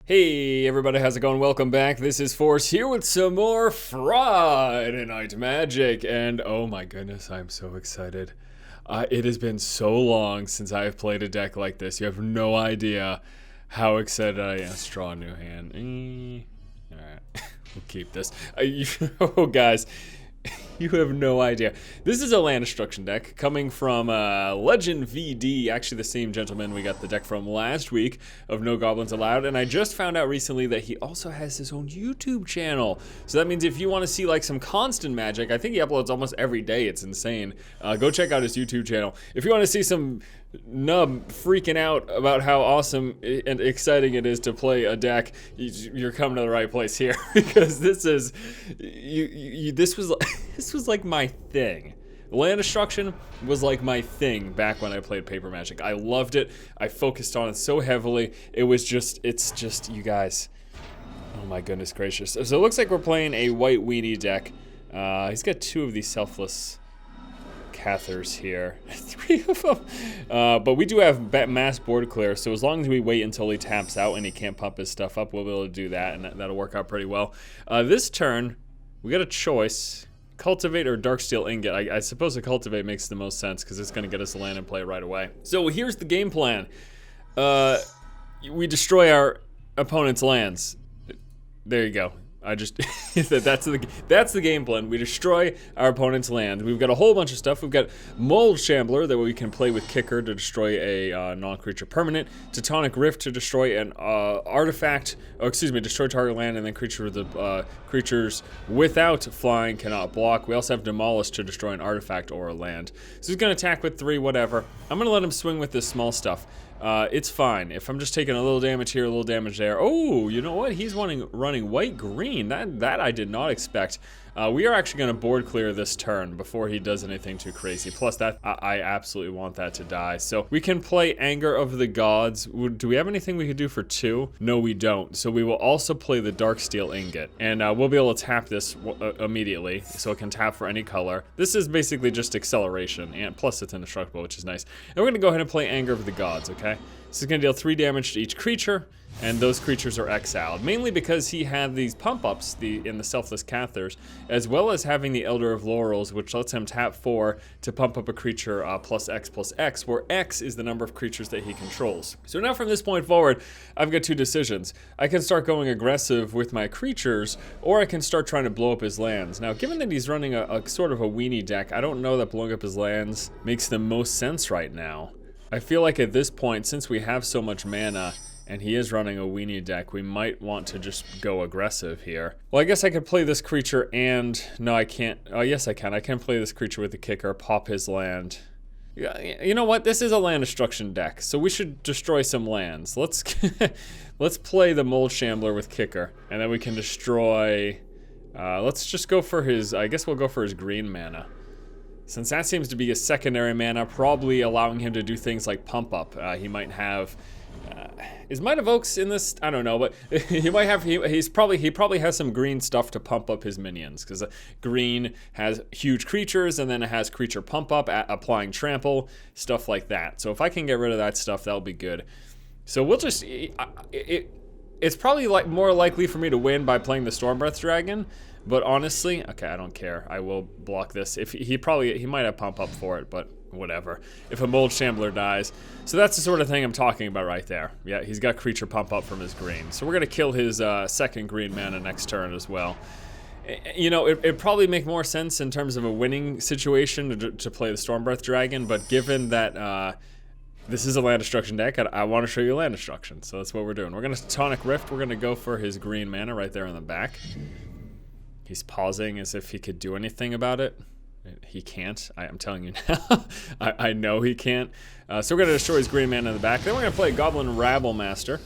Hey everybody, how's it going? Welcome back. This is Force here with some more Friday Night Magic, and oh my goodness, I'm so excited. It has been so long since I've played a deck like this. You have no idea how excited I am. Let's draw a new hand. Alright, we'll keep this. Oh guys, you have no idea. This is a land destruction deck coming from Legend VD, actually the same gentleman we got the deck from last week of No Goblins Allowed, and I just found out recently that he also has his own YouTube channel. So that means if you want to see like some constant magic, I think he uploads almost every day, it's insane. Go check out his YouTube channel. If you want to see some nub freaking out about how awesome and exciting it is to play a deck, you're coming to the right place here because this is this was like my thing. Land destruction was like my thing back when I played paper magic. I loved it. I focused on it so heavily. It's just you guys. Oh my goodness gracious. So it looks like we're playing a white weenie deck. He's got two of these selfless Cathars here, 3 of them. But we do have mass board clear, so as long as we wait until he taps out and he can't pump his stuff up, we'll be able to do that, and that'll work out pretty well. This turn, we got a choice. Cultivate or Darksteel Ingot. I suppose a Cultivate makes the most sense because it's going to get us a land and play right away. So here's the game plan. We destroy our opponent's lands. There you go. that's the game plan. We destroy our opponent's land. We've got a whole bunch of stuff. We've got Mold Shambler that we can play with Kicker to destroy a non-creature permanent. Teutonic Rift to destroy an artifact. Oh, excuse me, destroy target land, and then creatures without flying cannot block. We also have Demolish to destroy an artifact or a land. So he's gonna attack with 3, whatever. I'm gonna let him swing with this small stuff. It's fine. If I'm just taking a little damage here, a little damage there. Oh, you know what? He's running white-green. That I did not expect. We are actually going to board clear this turn before he does anything too crazy. Plus, that I absolutely want that to die. So we can play Anger of the Gods. Do we have anything we could do for 2? No, we don't. So we will also play the Darksteel Ingot. And we'll be able to tap this immediately. So it can tap for any color. This is basically just acceleration. And plus, it's indestructible, which is nice. And we're going to go ahead and play Anger of the Gods, okay? This is going to deal 3 damage to each creature, and those creatures are exiled, mainly because he had these pump-ups in the Selfless Cathars, as well as having the Elder of Laurels, which lets him tap 4 to pump up a creature +X, where X is the number of creatures that he controls. So now from this point forward, I've got 2 decisions. I can start going aggressive with my creatures, or I can start trying to blow up his lands. Now, given that he's running a sort of a weenie deck, I don't know that blowing up his lands makes the most sense right now. I feel like at this point, since we have so much mana, and he is running a weenie deck, we might want to just go aggressive here. Well, I guess I could play this creature and... No, I can't. Oh, yes, I can. I can play this creature with the Kicker, pop his land. Yeah, you know what? This is a land destruction deck, so we should destroy some lands. Let's play the Mold Shambler with Kicker, and then we can destroy... let's just go for his... I guess we'll go for his green mana. Since that seems to be a secondary mana, probably allowing him to do things like pump up. He might have... is Might of Oaks in this? I don't know, but he might have. He probably has some green stuff to pump up his minions, because green has huge creatures, and then it has creature pump up, applying trample, stuff like that. So if I can get rid of that stuff, that'll be good. So we'll just. It's probably more likely for me to win by playing the Stormbreath Dragon. But honestly, okay, I don't care. I will block this. If he might have pump up for it, but whatever. If a Mold Shambler dies. So that's the sort of thing I'm talking about right there. Yeah, he's got creature pump up from his green. So we're going to kill his second green mana next turn as well. You know, it'd probably make more sense in terms of a winning situation to play the Stormbreath Dragon, but given that this is a land destruction deck, I want to show you land destruction. So that's what we're doing. We're going to Tonic Rift. We're going to go for his green mana right there in the back. He's pausing as if he could do anything about it. He can't. I'm telling you now. I know he can't. So we're going to destroy his green mana in the back. Then we're going to play Goblin Rabble Master.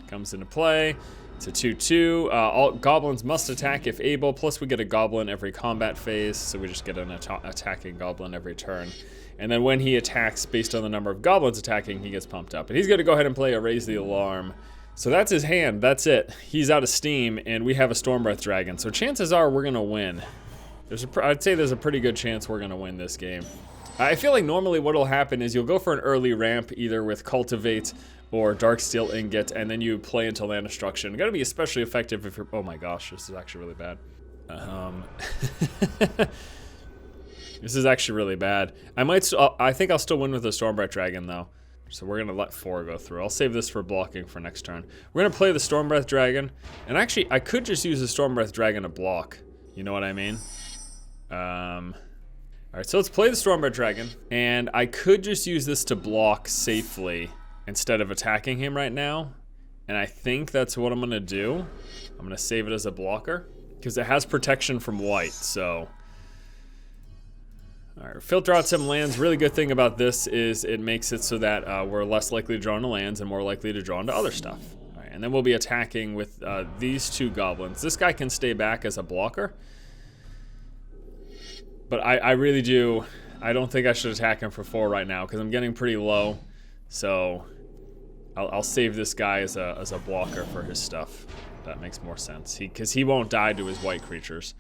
Comes into play. It's a 2/2. All goblins must attack if able. Plus we get a goblin every combat phase. So we just get an attacking goblin every turn. And then when he attacks, based on the number of goblins attacking, he gets pumped up. And he's going to go ahead and play a Raise the Alarm. So that's his hand. That's it. He's out of steam, and we have a Stormbreath Dragon. So chances are we're going to win. I'd say there's a pretty good chance we're going to win this game. I feel like normally what will happen is you'll go for an early ramp, either with Cultivate or Darksteel Ingot, and then you play into land destruction. Gotta be especially effective if you're... Oh my gosh, this is actually really bad. This is actually really bad. I think I'll still win with the Stormbright Dragon, though. So we're gonna let 4 go through. I'll save this for blocking for next turn. We're gonna play the Stormbreath Dragon, and actually, I could just use the Stormbreath Dragon to block. You know what I mean? Alright, so let's play the Stormbreath Dragon, and I could just use this to block safely instead of attacking him right now. And I think that's what I'm gonna do. I'm gonna save it as a blocker, because it has protection from white, so... Alright, filter out some lands. Really good thing about this is it makes it so that we're less likely to draw into lands and more likely to draw into other stuff. Alright, and then we'll be attacking with these 2 goblins. This guy can stay back as a blocker. But I really do... I don't think I should attack him for 4 right now because I'm getting pretty low. So I'll save this guy as a blocker for his stuff. That makes more sense. Because he won't die to his white creatures.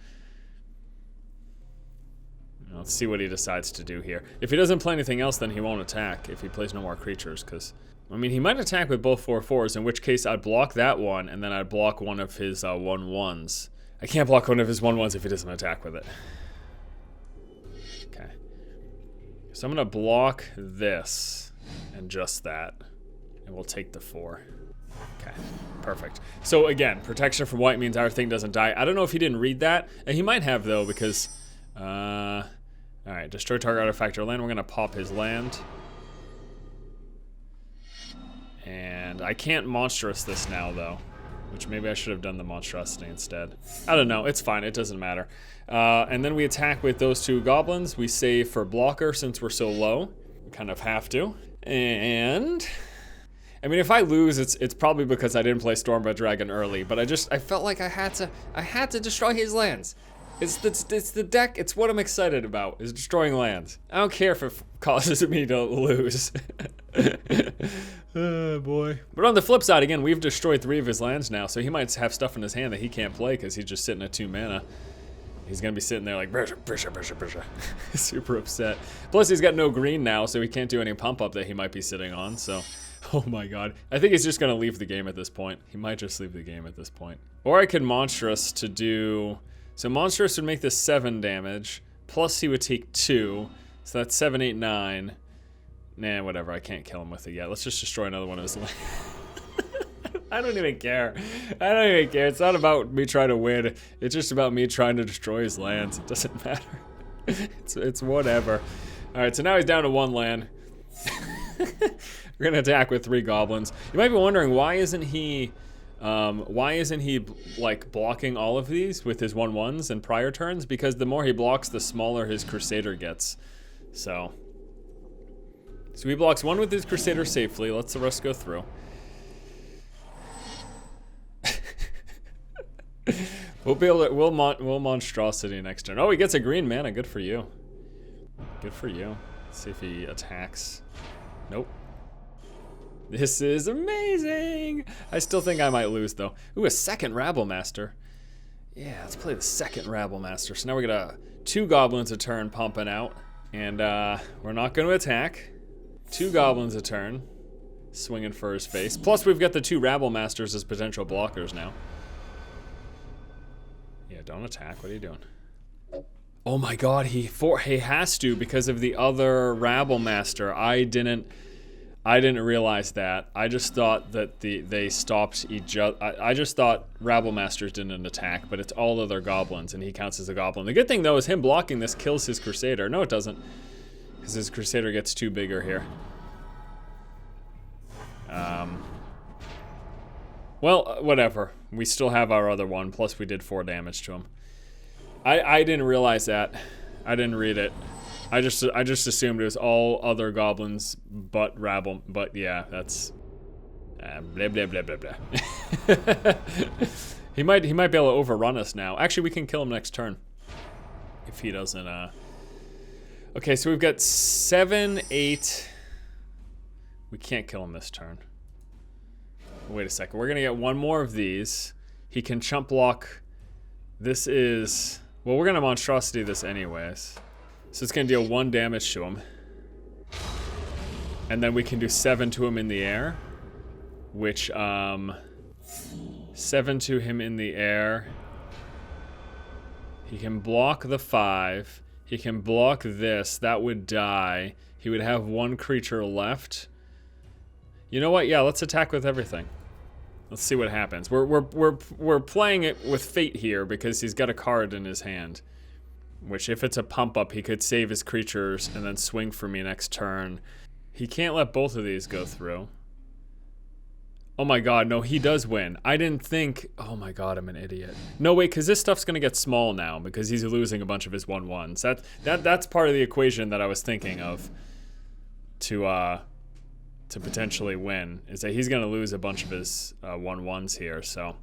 Let's see what he decides to do here. If he doesn't play anything else, then he won't attack if he plays no more creatures, because... I mean, he might attack with both 4/4s, in which case I'd block that one, and then I'd block one of his 1/1s. I can't block one of his 1/1s if he doesn't attack with it. Okay. So I'm going to block this, and just that, and we'll take the 4. Okay, perfect. So again, protection from white means our thing doesn't die. I don't know if he didn't read that, and he might have, though, because... Alright, destroy target artifact or land. We're gonna pop his land. And I can't monstrous this now, though. Which maybe I should have done the monstrosity instead. I don't know, it's fine, it doesn't matter. And then we attack with those 2 goblins. We save for blocker since we're so low. We kind of have to. And... I mean, if I lose, it's probably because I didn't play Stormbreath Dragon early, but I felt like I had to destroy his lands. It's the deck, it's what I'm excited about, is destroying lands. I don't care if it causes me to lose. Oh boy. But on the flip side, again, we've destroyed 3 of his lands now, so he might have stuff in his hand that he can't play because he's just sitting at 2 mana. He's gonna be sitting there like, brisha. Super upset. Plus he's got no green now, so he can't do any pump up that he might be sitting on, so... Oh my god. I think he's just gonna leave the game at this point. He might just leave the game at this point. Or I could Monstrous to do... So Monstrous would make this 7 damage, plus he would take 2, so that's 7, 8, 9. Nah, whatever, I can't kill him with it yet. Let's just destroy another one of his lands. I don't even care. I don't even care. It's not about me trying to win. It's just about me trying to destroy his lands. It doesn't matter. It's whatever. Alright, so now he's down to 1 land. We're gonna attack with 3 goblins. You might be wondering, why isn't he like blocking all of these with his 1/1s in prior turns? Because the more he blocks, the smaller his Crusader gets. So he blocks 1 with his Crusader safely. Let's the rest go through. We'll be able to, we'll monstrosity next turn. Oh, he gets a green mana. Good for you. Good for you. Let's see if he attacks. Nope. This is amazing! I still think I might lose, though. Ooh, a second Rabble Master. Yeah, let's play the second Rabble Master. So now we got 2 goblins a turn pumping out. And we're not going to attack. 2 goblins a turn. Swinging for his face. Plus, we've got the 2 Rabble Masters as potential blockers now. Yeah, don't attack. What are you doing? Oh my god, he has to because of the other Rabble Master. I didn't realize that. I just thought that they stopped each other. I just thought Rabble Masters didn't attack, but it's all other goblins, and he counts as a goblin. The good thing, though, is him blocking this kills his Crusader. No, it doesn't, because his Crusader gets 2 bigger here. Well, whatever. We still have our other one, plus we did 4 damage to him. I didn't realize that. I didn't read it. I just assumed it was all other goblins but Rabble, but yeah, that's blah blah blah blah blah. He might be able to overrun us now. Actually, we can kill him next turn if he doesn't. Okay, so we've got 7, 8. We can't kill him this turn. Wait a second. We're gonna get 1 more of these. He can chump block. This is, well, we're gonna monstrosity this anyways. So it's gonna deal 1 damage to him. And then we can do 7 to him in the air. which 7 to him in the air. He can block the 5. He can block this. That would die. He would have 1 creature left. You know what? Yeah, let's attack with everything. Let's see what happens. We're playing it with fate here because he's got a card in his hand. Which, if it's a pump up, he could save his creatures and then swing for me next turn. He can't let both of these go through. Oh my god, no, he does win. I didn't think... Oh my god, I'm an idiot. No, wait, because this stuff's going to get small now because he's losing a bunch of his 1/1s. That's part of the equation that I was thinking of to potentially win, is that he's going to lose a bunch of his 1/1s here, so...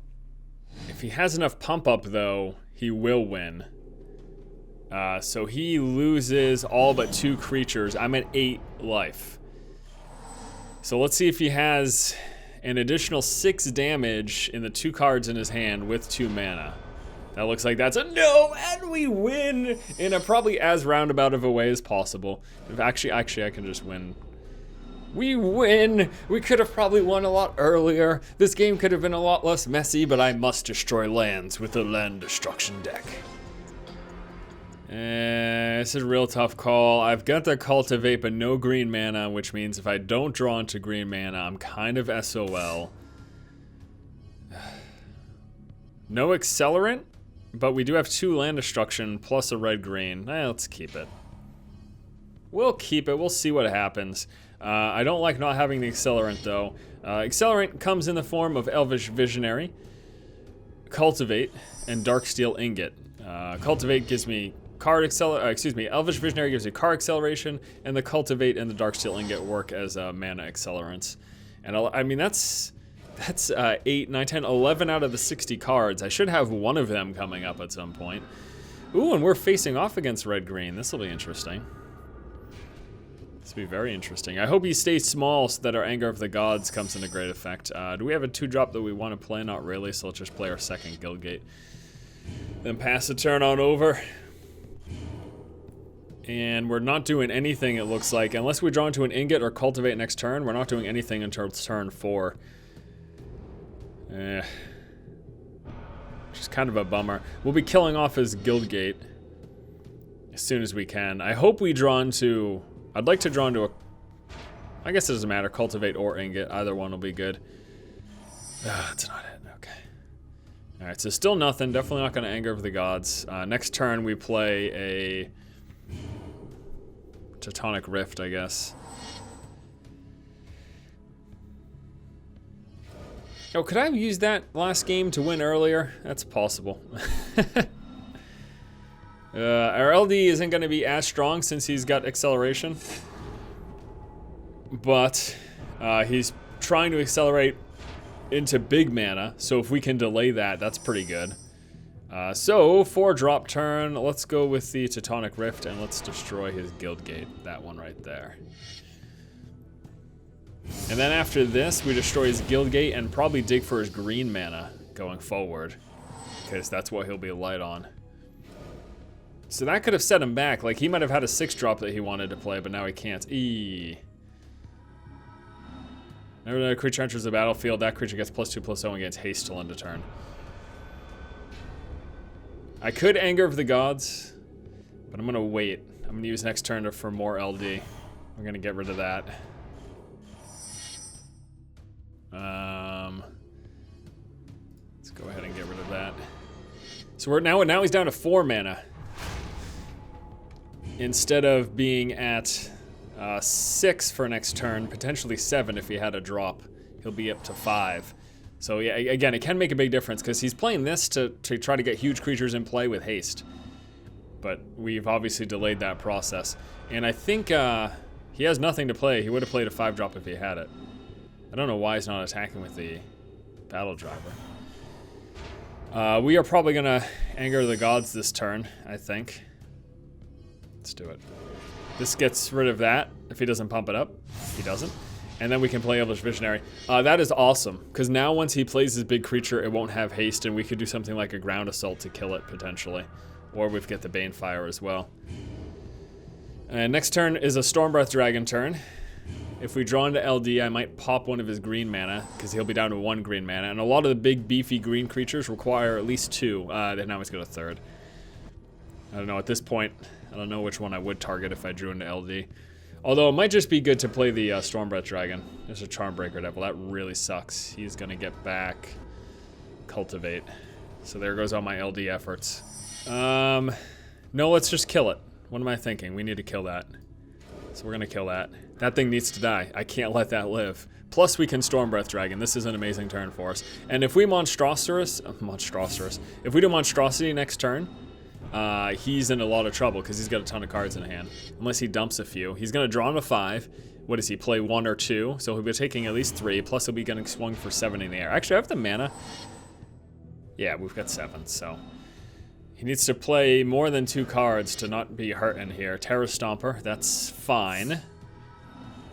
If he has enough pump up, though, he will win. So he loses all but 2 creatures. I'm at 8 life. So let's see if he has an additional 6 damage in the 2 cards in his hand with 2 mana. That looks like that's a no, and we win in a probably as roundabout of a way as possible. Actually, I can just win. We win! We could have probably won a lot earlier. This game could have been a lot less messy, but I must destroy lands with the land destruction deck. It's a real tough call. I've got the cultivate, but no green mana, which means if I don't draw into green mana, I'm kind of SOL. No accelerant, but we do have 2 land destruction plus a red-green. Let's keep it. We'll keep it. We'll see what happens. I don't like not having the accelerant, though. Accelerant comes in the form of Elvish Visionary, Cultivate, and Darksteel Ingot. Cultivate gives me Elvish Visionary gives you card acceleration, and the Cultivate and the Darksteel Ingot work as mana accelerants. And I mean, that's 8, 9, 10, 11 out of the 60 cards. I should have one of them coming up at some point. Ooh, and we're facing off against red-green. This will be interesting. This will be very interesting. I hope he stays small so that our Anger of the Gods comes into great effect. Do we have a 2-drop that we want to play? Not really, so let's just play our second Guildgate. Then pass the turn on over. And we're not doing anything, it looks like. Unless we draw into an Ingot or Cultivate next turn, we're not doing anything until turn 4. Which is kind of a bummer. We'll be killing off his Guildgate as soon as we can. I hope we draw into... I'd like to draw into a... I guess it doesn't matter, Cultivate or Ingot. Either one will be good. That's not it. Okay. Alright, so still nothing. Definitely not going to Anger of the Gods. Next turn we play a... Teutonic Rift, I guess. Oh, could I have used that last game to win earlier? That's possible. Our LD isn't going to be as strong since he's got acceleration. But he's trying to accelerate into big mana, so if we can delay that, that's pretty good. So, 4-drop turn, let's go with the Teutonic Rift and let's destroy his Guildgate, that one right there. And then after this, we destroy his Guildgate and probably dig for his green mana going forward, because that's what he'll be light on. So that could have set him back, like he might have had a 6-drop that he wanted to play, but now he can't. Whenever a creature enters the battlefield, that creature gets +2/+0 and gets haste till end of turn. I could Anger of the Gods, but I'm going to wait. I'm going to use next turn for more LD. We're going to get rid of that. Let's go ahead and get rid of that. So we're now he's down to 4 mana. Instead of being at 6 for next turn, potentially 7 if he had a drop. He'll be up to 5. So yeah, again, it can make a big difference because he's playing this to try to get huge creatures in play with haste. But we've obviously delayed that process. And I think he has nothing to play. He would have played a 5-drop if he had it. I don't know why he's not attacking with the Battle Driver. We are probably going to Anger the Gods this turn, I think. Let's do it. This gets rid of that if he doesn't pump it up. He doesn't. And then we can play Elvish Visionary. That is awesome, because now once he plays his big creature, it won't have haste, and we could do something like a Ground Assault to kill it, potentially. Or we could get the Banefire as well. And next turn is a Stormbreath Dragon turn. If we draw into LD, I might pop one of his green mana, because he'll be down to 1 green mana. And a lot of the big, beefy green creatures require at least 2. Then now he's got a 3rd. I don't know, at this point, I don't know which one I would target if I drew into LD. Although it might just be good to play the Stormbreath Dragon. There's a Charmbreaker Devil. That really sucks. He's going to get back Cultivate. So there goes all my LD efforts. No, let's just kill it. What am I thinking? We need to kill that. So we're going to kill that. That thing needs to die. I can't let that live. Plus we can Stormbreath Dragon. This is an amazing turn for us. And if we Monstrosity next turn, he's in a lot of trouble because he's got a ton of cards in hand. Unless he dumps a few. He's going to draw into 5. What does he play? 1 or 2. So he'll be taking at least 3. Plus he'll be getting swung for 7 in the air. Actually, I have the mana. Yeah, we've got 7. So he needs to play more than 2 cards to not be hurt in here. Terra Stomper. That's fine.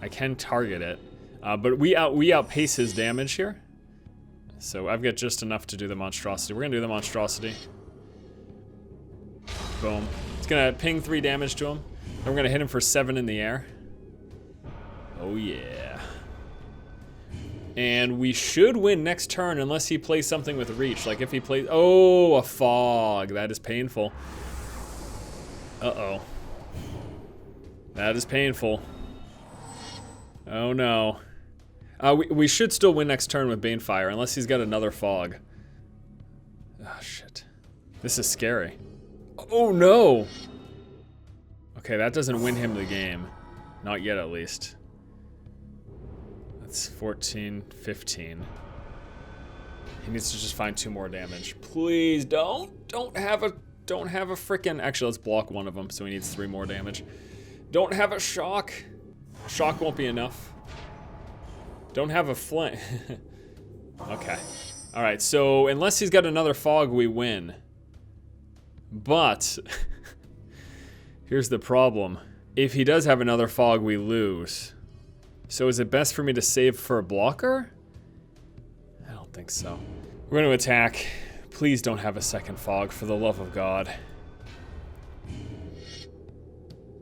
I can target it. But we outpace his damage here. So I've got just enough to do the Monstrosity. We're going to do the Monstrosity. Boom. It's going to ping 3 damage to him. Then we're going to hit him for 7 in the air. Oh, yeah. And we should win next turn unless he plays something with reach. Like if he plays... Oh, a fog. That is painful. Uh-oh. That is painful. Oh, no. We should still win next turn with Banefire unless he's got another fog. Oh, shit. This is scary. Oh, no! Okay, that doesn't win him the game. Not yet, at least. That's 14, 15. He needs to just find 2 more damage. Please don't have a frickin'... Actually, let's block one of them, so he needs 3 more damage. Don't have a shock. Shock won't be enough. Don't have a flint. Okay. Alright, so unless he's got another fog, we win. But here's the problem. If he does have another fog, we lose. So is it best for me to save for a blocker? I don't think so. We're going to attack. Please don't have a second fog, for the love of God.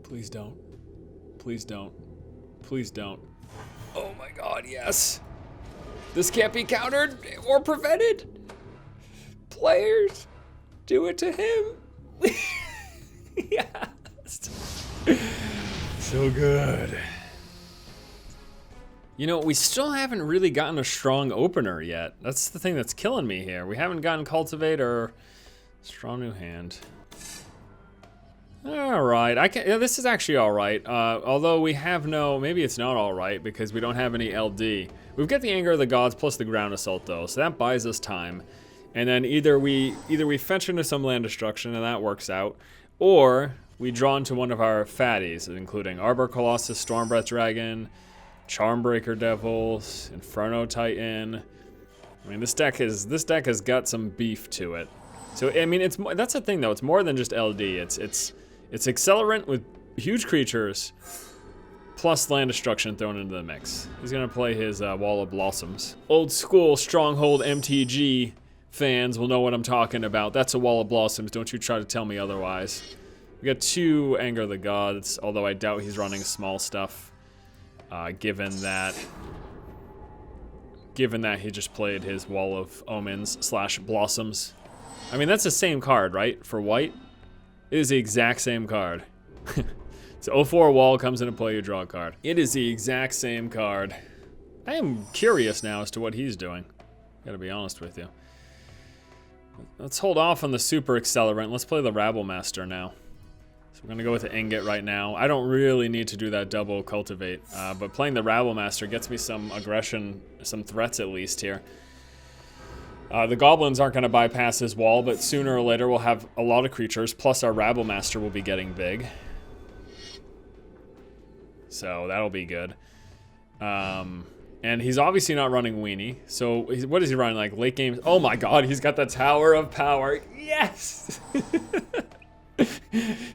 Please don't. Please don't. Please don't. Oh my God, yes. This can't be countered or prevented. Players, do it to him. Yes. So good. You know, we still haven't really gotten a strong opener yet. That's the thing that's killing me here. We haven't gotten Cultivate or Strong New Hand. All right, yeah, this is actually all right. Although we have no, maybe it's not all right because we don't have any LD. We've got the Anger of the Gods plus the Ground Assault though, so that buys us time. And then either we fetch into some land destruction and that works out, or we draw into one of our fatties, including Arbor Colossus, Stormbreath Dragon, Charmbreaker Devils, Inferno Titan. I mean, this deck has got some beef to it. So I mean, that's the thing though. It's more than just LD. It's Accelerant with huge creatures, plus land destruction thrown into the mix. He's gonna play his Wall of Blossoms. Old school Stronghold MTG fans will know what I'm talking about. That's a Wall of Blossoms. Don't you try to tell me otherwise. We got 2 Anger of the Gods, although I doubt he's running small stuff. Given that he just played his Wall of Omens / Blossoms. I mean, that's the same card, right? For white, it is the exact same card. So 04 Wall comes into play, you draw a card. It is the exact same card. I am curious now as to what he's doing. Gotta be honest with you. Let's hold off on the Super Accelerant. Let's play the Rabble Master now. So we're gonna go with the Ingot right now. I don't really need to do that double Cultivate, but playing the Rabble Master gets me some aggression, some threats at least here. The Goblins aren't gonna bypass his wall, but sooner or later we'll have a lot of creatures, plus our Rabble Master will be getting big. So that'll be good. And he's obviously not running Weenie. So what is he running, like late game? Oh my God, he's got the Tower of Power. Yes!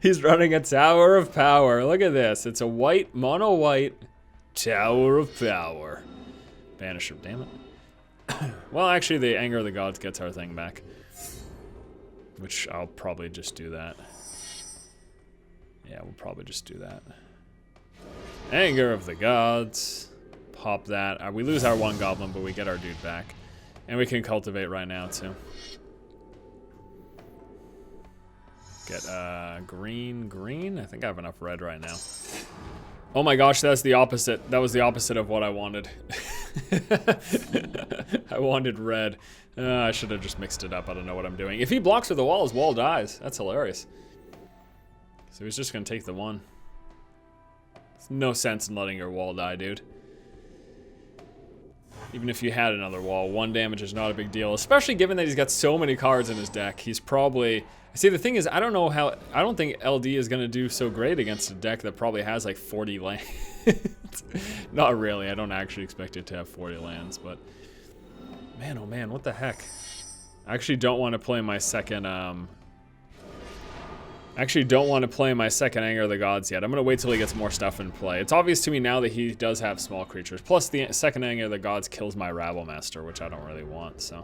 He's running a Tower of Power. Look at this. It's a white, mono white Tower of Power. Banish him, damn it. Well, actually, the Anger of the Gods gets our thing back. Which I'll probably just do that. Yeah, we'll probably just do that. Anger of the Gods. Pop that. We lose our one goblin, but we get our dude back. And we can cultivate right now, too. Get green. I think I have enough red right now. Oh my gosh, that's the opposite. That was the opposite of what I wanted. I wanted red. I should have just mixed it up. I don't know what I'm doing. If he blocks with the wall, his wall dies. That's hilarious. So he's just gonna take the one. There's no sense in letting your wall die, dude. Even if you had another wall, 1 damage is not a big deal, especially given that he's got so many cards in his deck. He's probably... See, the thing is, I don't think LD is going to do so great against a deck that probably has like 40 lands. Not really, I don't actually expect it to have 40 lands, but... Man, oh man, what the heck? I actually don't want to play my second, Anger of the Gods yet. I'm going to wait till he gets more stuff in play. It's obvious to me now that he does have small creatures. Plus, the second Anger of the Gods kills my Rabblemaster, which I don't really want, so...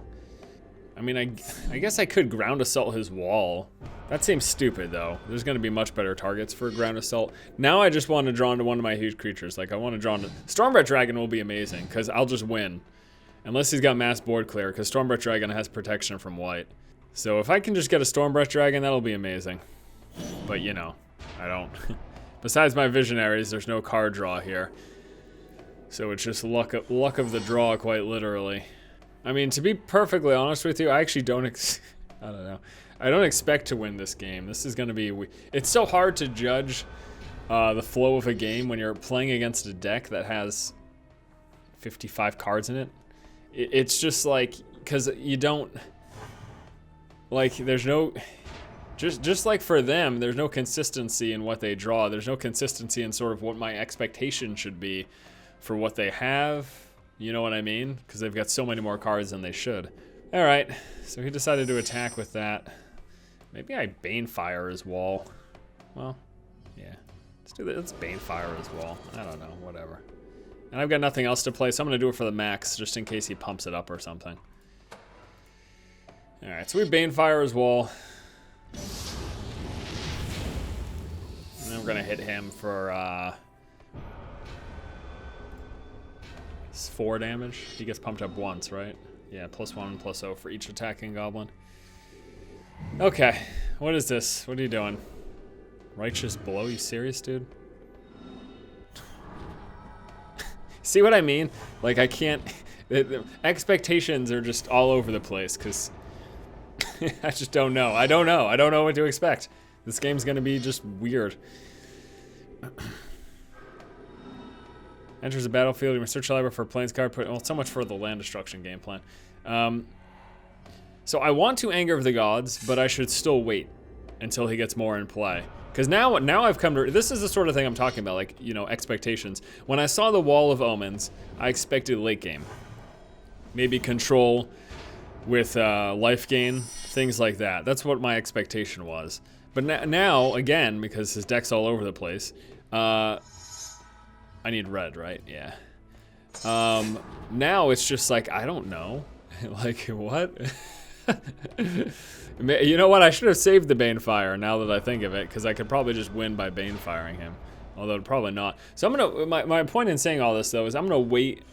I mean, I guess I could Ground Assault his wall. That seems stupid, though. There's going to be much better targets for Ground Assault. Now I just want to draw into one of my huge creatures. Like, I want to draw into... Stormbreath Dragon will be amazing, because I'll just win. Unless he's got mass board clear, because Stormbreath Dragon has protection from white. So if I can just get a Stormbreath Dragon, that'll be amazing. But, you know, I don't. Besides my Visionaries, there's no card draw here. So it's just luck of the draw, quite literally. I mean, to be perfectly honest with you, I actually don't I don't know. I don't expect to win this game. This is going to be... It's so hard to judge the flow of a game when you're playing against a deck that has 55 cards in it. It's just like... Because you don't... Like, there's no... Just like for them, there's no consistency in what they draw. There's no consistency in sort of what my expectation should be for what they have. You know what I mean? Because they've got so many more cards than they should. Alright, so he decided to attack with that. Maybe I Banefire his wall. Well, yeah. Let's do that. Let's Banefire his wall. I don't know, whatever. And I've got nothing else to play, so I'm going to do it for the max, just in case he pumps it up or something. Alright, so we Banefire his wall. And then we're going to hit him for... 4 damage. He gets pumped up once, right? Yeah, +1, +0 for each attacking goblin. Okay, what is this? What are you doing? Righteous Blow? You serious, dude? See what I mean? Like, I can't... The expectations are just all over the place, because I just don't know. I don't know what to expect. This game's gonna be just weird. Enters the battlefield, you may search the library for a plains card. Well, so much for the land destruction game plan. So I want to Anger of the Gods, but I should still wait until he gets more in play. Because now I've come to... This is the sort of thing I'm talking about, like, you know, expectations. When I saw the Wall of Omens, I expected late game. Maybe control with life gain, things like that. That's what my expectation was. But now, again, because his deck's all over the place... I need red, right? Yeah. Now it's just like, I don't know. Like, what? You know what? I should have saved the Banefire now that I think of it, because I could probably just win by Banefiring him. Although probably not. So I'm gonna... My point in saying all this, though, is I'm gonna wait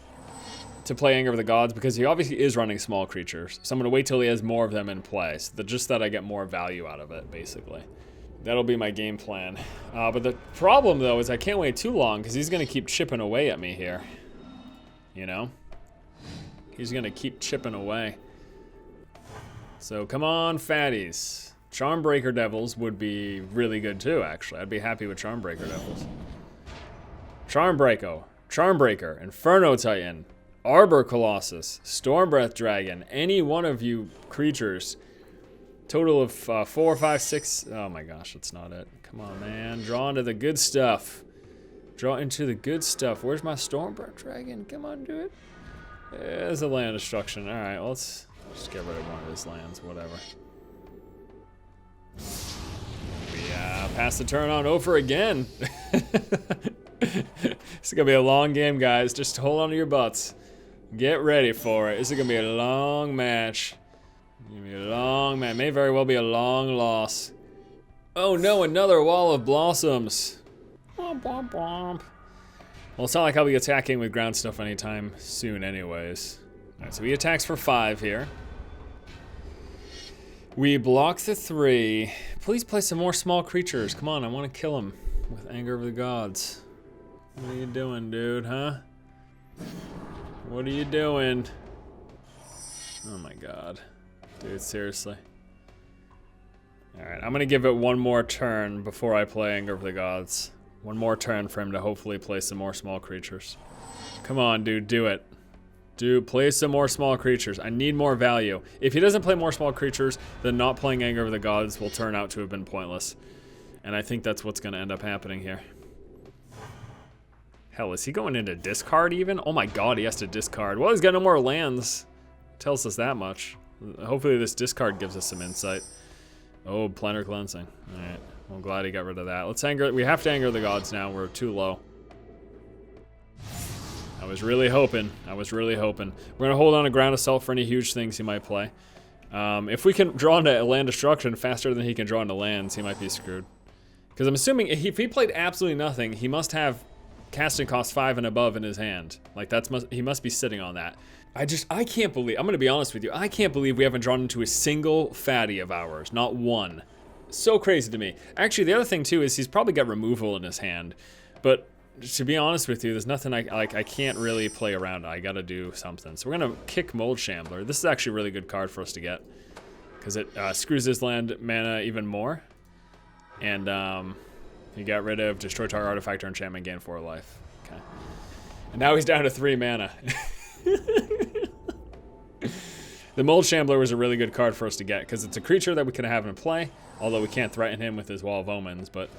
to play Anger of the Gods, because he obviously is running small creatures. So I'm gonna wait till he has more of them in play, so that just that I get more value out of it, basically. That'll be my game plan. But the problem, though, is I can't wait too long, because he's going to keep chipping away at me here. You know? He's going to keep chipping away. So, come on, fatties. Charmbreaker Devils would be really good, too, actually. I'd be happy with Charmbreaker Devils. Charmbreaker, Inferno Titan, Arbor Colossus, Stormbreath Dragon, any one of you creatures... Total of 4, 5, 6. Oh my gosh, that's not it. Come on, man. Draw into the good stuff. Draw into the good stuff. Where's my Stormbreath Dragon? Come on, do it. There's a land destruction. All right, well, let's just get rid of one of his lands, whatever. We pass the turn on over again. This is going to be a long game, guys. Just hold on to your butts. Get ready for it. This is going to be a long match. Gonna be a long man. May very well be a long loss. Oh no, another Wall of Blossoms. Womp womp womp. Well, it's not like I'll be attacking with ground stuff anytime soon anyways. Alright, so he attacks for 5 here. We block the 3. Please play some more small creatures. Come on, I want to kill him with Anger of the Gods. What are you doing, dude, huh? What are you doing? Oh my god. Dude, seriously. Alright, I'm gonna give it one more turn before I play Anger of the Gods. One more turn for him to hopefully play some more small creatures. Come on, dude, do it. Dude, play some more small creatures. I need more value. If he doesn't play more small creatures, then not playing Anger of the Gods will turn out to have been pointless. And I think that's what's gonna end up happening here. Hell, is he going into discard even? Oh my god, he has to discard. Well, he's got no more lands. Tells us that much. Hopefully this discard gives us some insight. Oh, Planar Cleansing. Alright, well, I'm glad he got rid of that. Let's anger, we have to Anger the Gods now. We're too low. I was really hoping. We're gonna hold on to Ground Assault for any huge things he might play. If we can draw into land destruction faster than he can draw into lands, he might be screwed. Because I'm assuming if he played absolutely nothing, he must have casting cost 5 and above in his hand. Like he must be sitting on that. I can't believe, I'm gonna be honest with you, I can't believe we haven't drawn into a single fatty of ours, not one. So crazy to me. Actually, the other thing too is he's probably got removal in his hand, but to be honest with you, there's nothing I can't really play around. I gotta do something. So we're gonna kick Mold Shambler. This is actually a really good card for us to get, because it screws his land mana even more. And he got rid of destroy target artifact or enchantment, gain 4 life. Okay. And now he's down to 3 mana. The Mold Shambler was a really good card for us to get, because it's a creature that we can have in play, although we can't threaten him with his Wall of Omens, but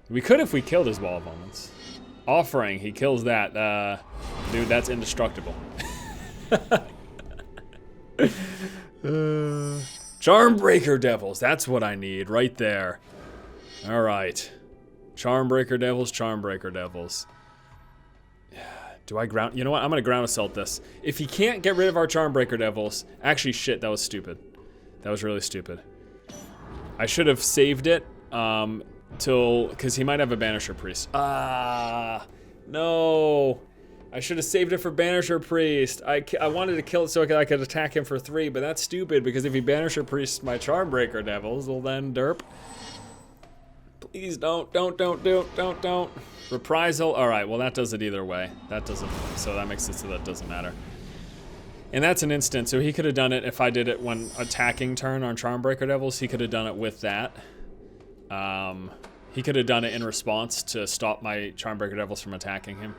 we could if we killed his Wall of Omens. Offering, he kills that. Dude, that's indestructible. Charmbreaker Devils, that's what I need right there. All right. Charmbreaker Devils, Charmbreaker Devils. Do I ground? You know what? I'm going to ground assault this. If he can't get rid of our Charmbreaker Devils... Actually, shit, that was stupid. That was really stupid. I should have saved it because he might have a Banisher Priest. No. I should have saved it for Banisher Priest. I wanted to kill it so I could attack him for 3, but that's stupid because if he Banisher Priests my Charmbreaker Devils, well then derp. Please don't. Reprisal, all right, well that does it either way. That doesn't, so that makes it so that doesn't matter. And that's an instant, so he could have done it if I did it when attacking turn on Charmbreaker Devils, he could have done it with that. He could have done it in response to stop my Charmbreaker Devils from attacking him.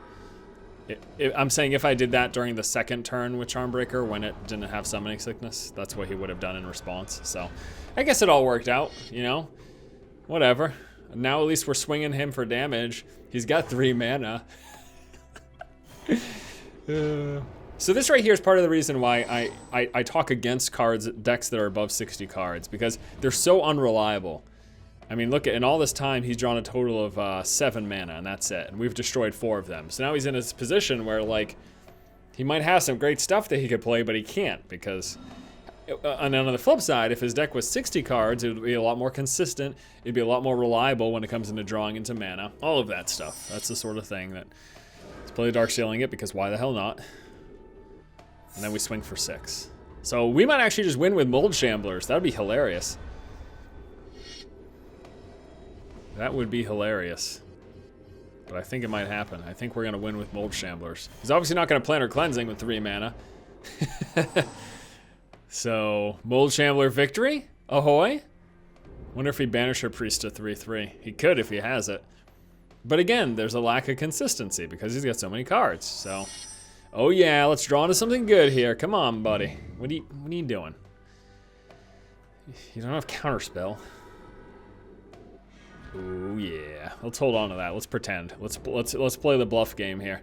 I'm saying if I did that during the second turn with Charmbreaker when it didn't have Summoning Sickness, that's what he would have done in response. So I guess it all worked out, you know? Whatever. Now at least we're swinging him for damage. He's got 3 mana. So this right here is part of the reason why I talk against decks that are above 60 cards, because they're so unreliable. I mean, look, in all this time, he's drawn a total of 7 mana, and that's it. And we've destroyed 4 of them. So now he's in a position where, like, he might have some great stuff that he could play, but he can't, because... And then on the flip side, if his deck was 60 cards, it would be a lot more consistent. It'd be a lot more reliable when it comes into drawing into mana. All of that stuff. That's the sort of thing that... Let's play Dark Sealing it, because why the hell not? And then we swing for 6. So we might actually just win with Mold Shamblers. That would be hilarious. That would be hilarious. But I think it might happen. I think we're going to win with Mold Shamblers. He's obviously not going to Planar Cleansing with 3 mana. So, Mold Shambler victory? Ahoy? Wonder if he Banisher Priest to 3/3. He could if he has it. But again, there's a lack of consistency because he's got so many cards. So, oh yeah, let's draw into something good here. Come on, buddy. What are you doing? You don't have Counterspell. Oh yeah. Let's hold on to that. Let's pretend. Let's play the bluff game here.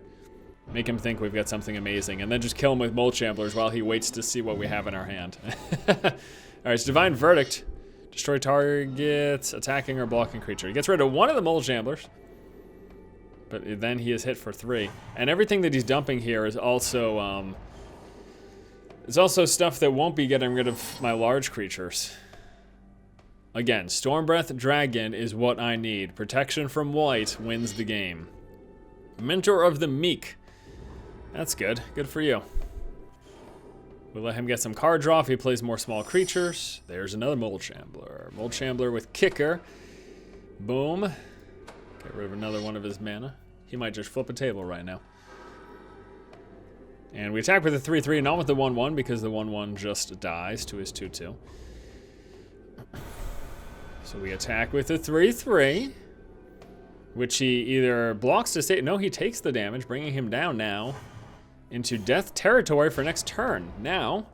Make him think we've got something amazing, and then just kill him with Mold Shamblers while he waits to see what we have in our hand. Alright, it's Divine Verdict. Destroy targets, attacking or blocking creature. He gets rid of 1 of the Mold Shamblers, but then he is hit for 3. And everything that he's dumping here is also, stuff that won't be getting rid of my large creatures. Again, Stormbreath Dragon is what I need. Protection from white wins the game. Mentor of the Meek. That's good. Good for you. We'll let him get some card draw if he plays more small creatures. There's another Mold Shambler. Mold Shambler with Kicker. Boom. Get rid of another one of his mana. He might just flip a table right now. And we attack with the 3/3, not with the 1/1, because the 1/1 just dies to his 2/2. So we attack with the 3/3, which he either blocks to stay. No, he takes the damage, bringing him down now into death territory for next turn. Now,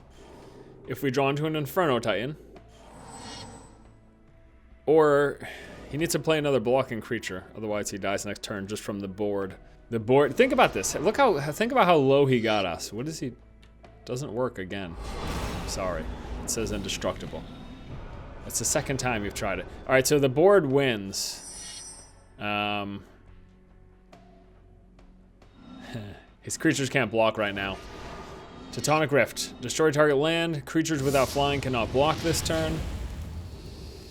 if we draw into an Inferno Titan, or he needs to play another blocking creature, otherwise he dies next turn just from the board. The board, think about this. Think about how low he got us. What is he? Doesn't work again. Sorry, it says indestructible. That's the second time you've tried it. All right, so the board wins. His creatures can't block right now. Teutonic Rift. Destroy target land. Creatures without flying cannot block this turn.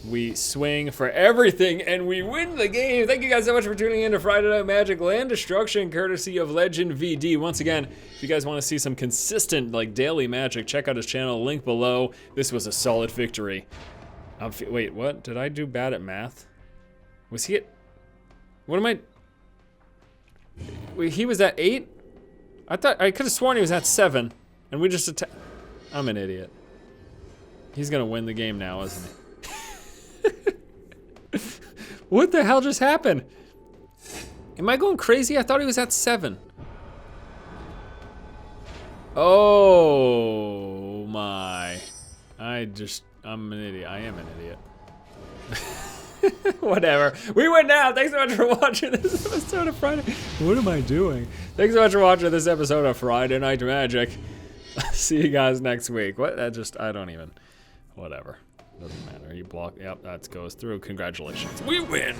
We swing for everything, and we win the game. Thank you guys so much for tuning in to Friday Night Magic Land Destruction, courtesy of Legend VD. Once again, if you guys want to see some consistent, like, daily magic, check out his channel, link below. This was a solid victory. Wait, what? Did I do bad at math? Was he at... What am I... Wait, he was at 8? I could have sworn he was at 7, and we just attacked... I'm an idiot. He's gonna win the game now, isn't he? What the hell just happened? Am I going crazy? I thought he was at 7. Oh my. I'm an idiot. I am an idiot. Whatever. We win now. Thanks so much for watching this episode of Friday. What am I doing? Thanks so much for watching this episode of Friday Night Magic. See you guys next week. What? I don't even. Whatever. Doesn't matter. You block. Yep, that goes through. Congratulations. We win.